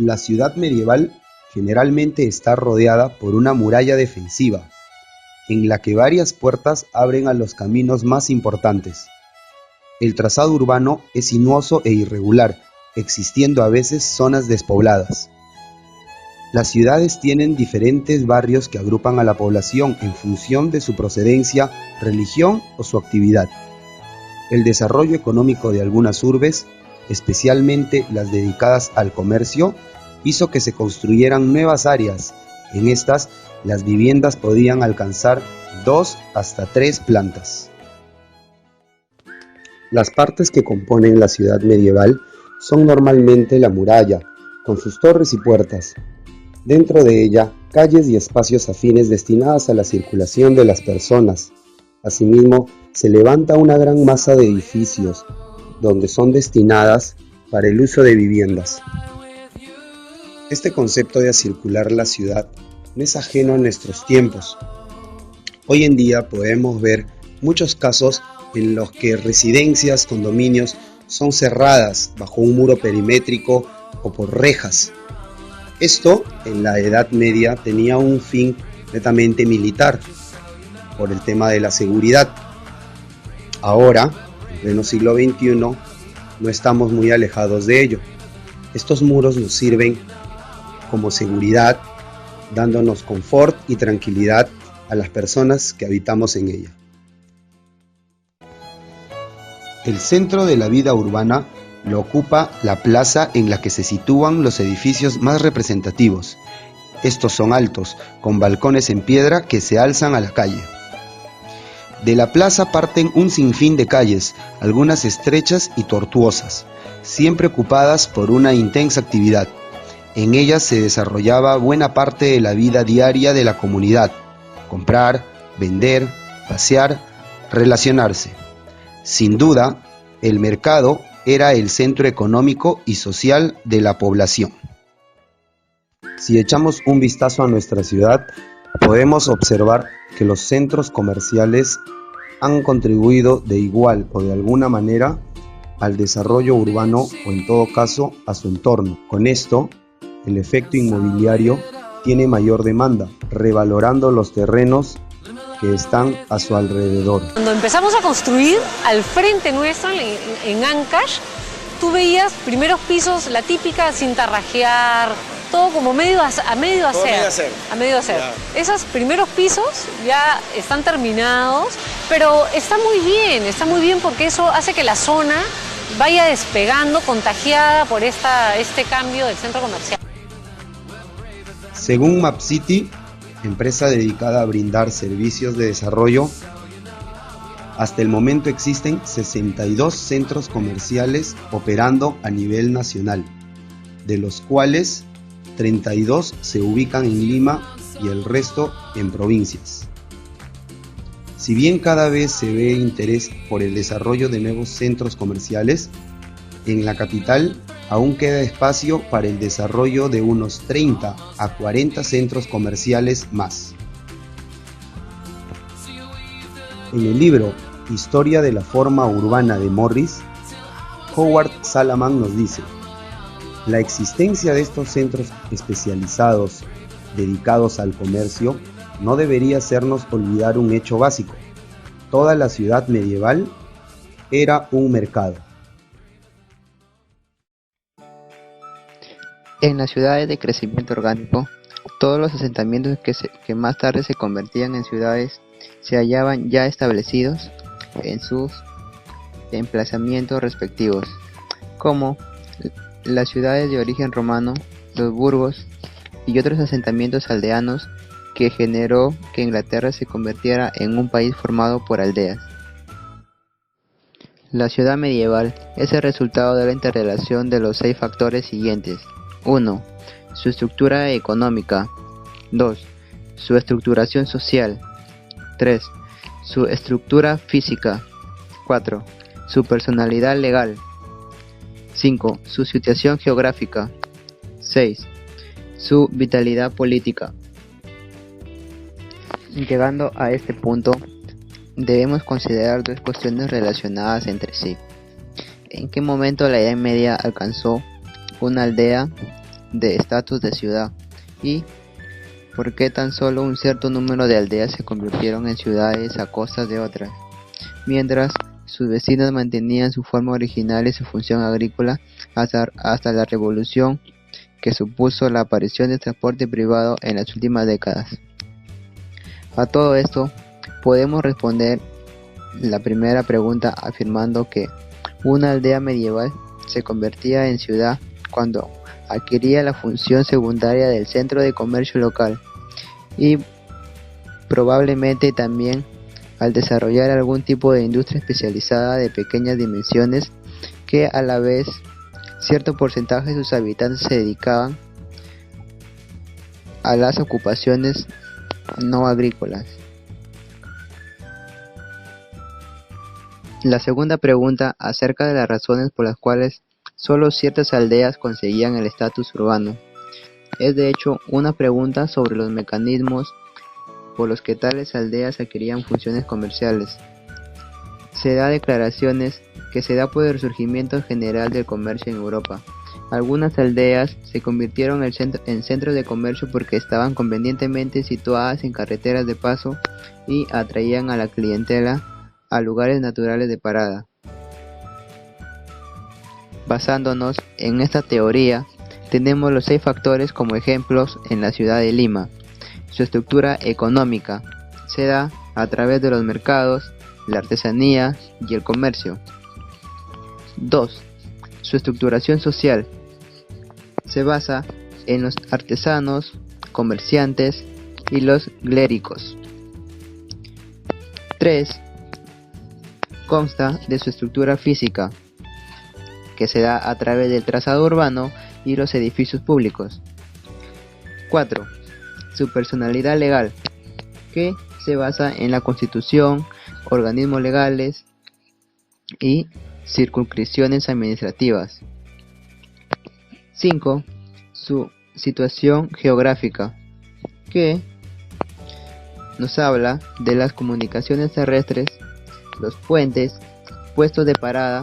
La ciudad medieval generalmente está rodeada por una muralla defensiva, en la que varias puertas abren a los caminos más importantes. El trazado urbano es sinuoso e irregular, existiendo a veces zonas despobladas. Las ciudades tienen diferentes barrios que agrupan a la población en función de su procedencia, religión o su actividad. El desarrollo económico de algunas urbes, especialmente las dedicadas al comercio, hizo que se construyeran nuevas áreas. En estas, las viviendas podían alcanzar 2 hasta 3 plantas. Las partes que componen la ciudad medieval son normalmente la muralla, con sus torres y puertas. Dentro de ella, calles y espacios afines destinados a la circulación de las personas. Asimismo, se levanta una gran masa de edificios, donde son destinadas para el uso de viviendas. Este concepto de circular la ciudad no es ajeno a nuestros tiempos. Hoy en día podemos ver muchos casos en los que residencias, condominios son cerradas bajo un muro perimétrico o por rejas. Esto en la Edad Media tenía un fin netamente militar, por el tema de la seguridad. Ahora, en pleno siglo XXI, no estamos muy alejados de ello. Estos muros nos sirven como seguridad, dándonos confort y tranquilidad a las personas que habitamos en ella. El centro de la vida urbana lo ocupa la plaza en la que se sitúan los edificios más representativos. Estos son altos, con balcones en piedra que se alzan a la calle. De la plaza parten un sinfín de calles, algunas estrechas y tortuosas, siempre ocupadas por una intensa actividad. En ellas se desarrollaba buena parte de la vida diaria de la comunidad: comprar, vender, pasear, relacionarse. Sin duda, el mercado era el centro económico y social de la población. Si echamos un vistazo a nuestra ciudad, podemos observar que los centros comerciales han contribuido de igual o de alguna manera al desarrollo urbano o en todo caso a su entorno. Con esto, el efecto inmobiliario tiene mayor demanda, revalorando los terrenos que están a su alrededor. Cuando empezamos a construir al frente nuestro, en Ancash, tú veías primeros pisos, la típica sin tarrajear, todo como a medio hacer. Ya. Esos primeros pisos ya están terminados, pero está muy bien porque eso hace que la zona vaya despegando, contagiada por este cambio del centro comercial. Según MapCity, empresa dedicada a brindar servicios de desarrollo, hasta el momento existen 62 centros comerciales operando a nivel nacional, de los cuales 32 se ubican en Lima y el resto en provincias. Si bien cada vez se ve interés por el desarrollo de nuevos centros comerciales, en la capital aún queda espacio para el desarrollo de unos 30 a 40 centros comerciales más. En el libro Historia de la forma urbana de Morris, Howard Salaman nos dice: la existencia de estos centros especializados dedicados al comercio no debería hacernos olvidar un hecho básico: toda la ciudad medieval era un mercado. En las ciudades de crecimiento orgánico, todos los asentamientos que más tarde se convertían en ciudades se hallaban ya establecidos en sus emplazamientos respectivos, como las ciudades de origen romano, los burgos y otros asentamientos aldeanos que generó que Inglaterra se convirtiera en un país formado por aldeas. La ciudad medieval es el resultado de la interrelación de los 6 factores siguientes. 1. Su estructura económica. 2. Su estructuración social. 3. Su estructura física. 4. Su personalidad legal. 5. Su situación geográfica. 6. Su vitalidad política. Llegando a este punto, debemos considerar 2 cuestiones relacionadas entre sí. ¿En qué momento la Edad Media alcanzó una aldea de estatus de ciudad y por qué tan solo un cierto número de aldeas se convirtieron en ciudades a costas de otras, mientras sus vecinos mantenían su forma original y su función agrícola hasta la revolución que supuso la aparición del transporte privado en las últimas décadas. A todo esto, podemos responder la primera pregunta afirmando que una aldea medieval se convertía en ciudad cuando adquiría la función secundaria del centro de comercio local y probablemente también al desarrollar algún tipo de industria especializada de pequeñas dimensiones que a la vez cierto porcentaje de sus habitantes se dedicaban a las ocupaciones no agrícolas. La segunda pregunta acerca de las razones por las cuales solo ciertas aldeas conseguían el estatus urbano es de hecho una pregunta sobre los mecanismos por los que tales aldeas adquirían funciones comerciales. Se da declaraciones que se da por el resurgimiento general del comercio en Europa. Algunas aldeas se convirtieron en centros de comercio porque estaban convenientemente situadas en carreteras de paso y atraían a la clientela a lugares naturales de parada. Basándonos en esta teoría, tenemos los 6 factores como ejemplos en la ciudad de Lima. Su estructura económica se da a través de los mercados, la artesanía y el comercio. 2. Su estructuración social se basa en los artesanos, comerciantes y los clérigos. 3. Consta de su estructura física, que se da a través del trazado urbano y los edificios públicos. 4. Su personalidad legal, que se basa en la constitución, organismos legales y circunscripciones administrativas. 5. Su situación geográfica, que nos habla de las comunicaciones terrestres, los puentes, puestos de parada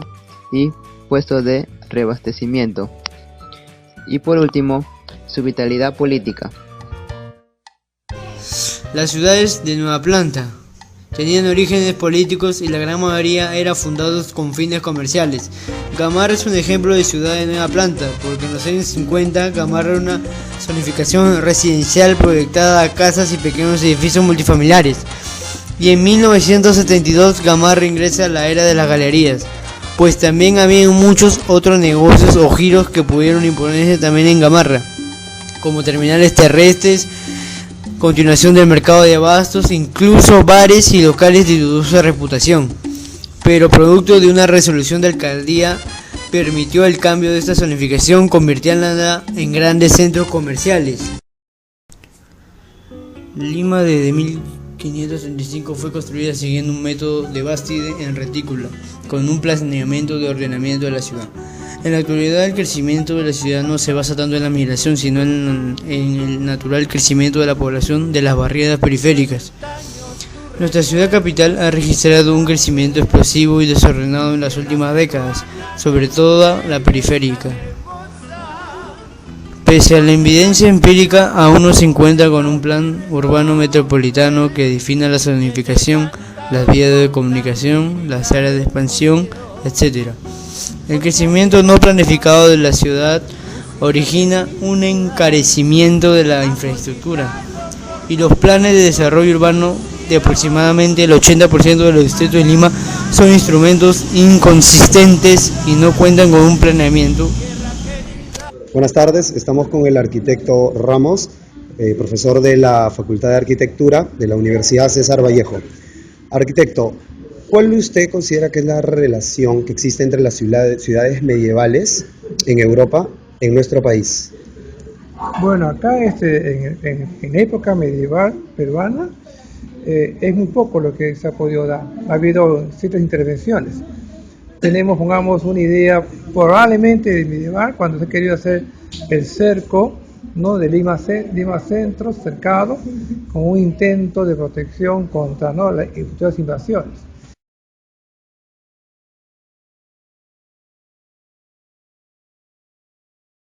y puestos de reabastecimiento. Y por último, su vitalidad política. Las ciudades de nueva planta tenían orígenes políticos y la gran mayoría eran fundados con fines comerciales. Gamarra es un ejemplo de ciudad de nueva planta, porque en los años 50 Gamarra era una zonificación residencial proyectada a casas y pequeños edificios multifamiliares. Y en 1972 Gamarra ingresa a la era de las galerías, pues también había muchos otros negocios o giros que pudieron imponerse también en Gamarra, como terminales terrestres, continuación del mercado de abastos, incluso bares y locales de dudosa reputación. Pero producto de una resolución de alcaldía permitió el cambio de esta zonificación, convirtiéndola en grandes centros comerciales. Lima desde 1535 fue construida siguiendo un método de bástide en retícula, con un planeamiento de ordenamiento de la ciudad. En la actualidad el crecimiento de la ciudad no se basa tanto en la migración, sino en el natural crecimiento de la población de las barriadas periféricas. Nuestra ciudad capital ha registrado un crecimiento explosivo y desordenado en las últimas décadas, sobre todo la periférica. Pese a la evidencia empírica, aún no se encuentra con un plan urbano metropolitano que defina la zonificación, las vías de comunicación, las áreas de expansión, etc. El crecimiento no planificado de la ciudad origina un encarecimiento de la infraestructura y los planes de desarrollo urbano de aproximadamente el 80% de los distritos de Lima son instrumentos inconsistentes y no cuentan con un planeamiento. Buenas tardes, estamos con el arquitecto Ramos, profesor de la Facultad de Arquitectura de la Universidad César Vallejo. Arquitecto, ¿cuál usted considera que es la relación que existe entre las ciudades medievales en Europa, en nuestro país? Bueno, acá en época medieval peruana es muy poco lo que se ha podido dar. Ha habido ciertas intervenciones. Tenemos, pongamos, una idea probablemente de medieval cuando se ha querido hacer el cerco, ¿no?, de Lima Centro, cercado, con un intento de protección contra, ¿no?, las futuras invasiones.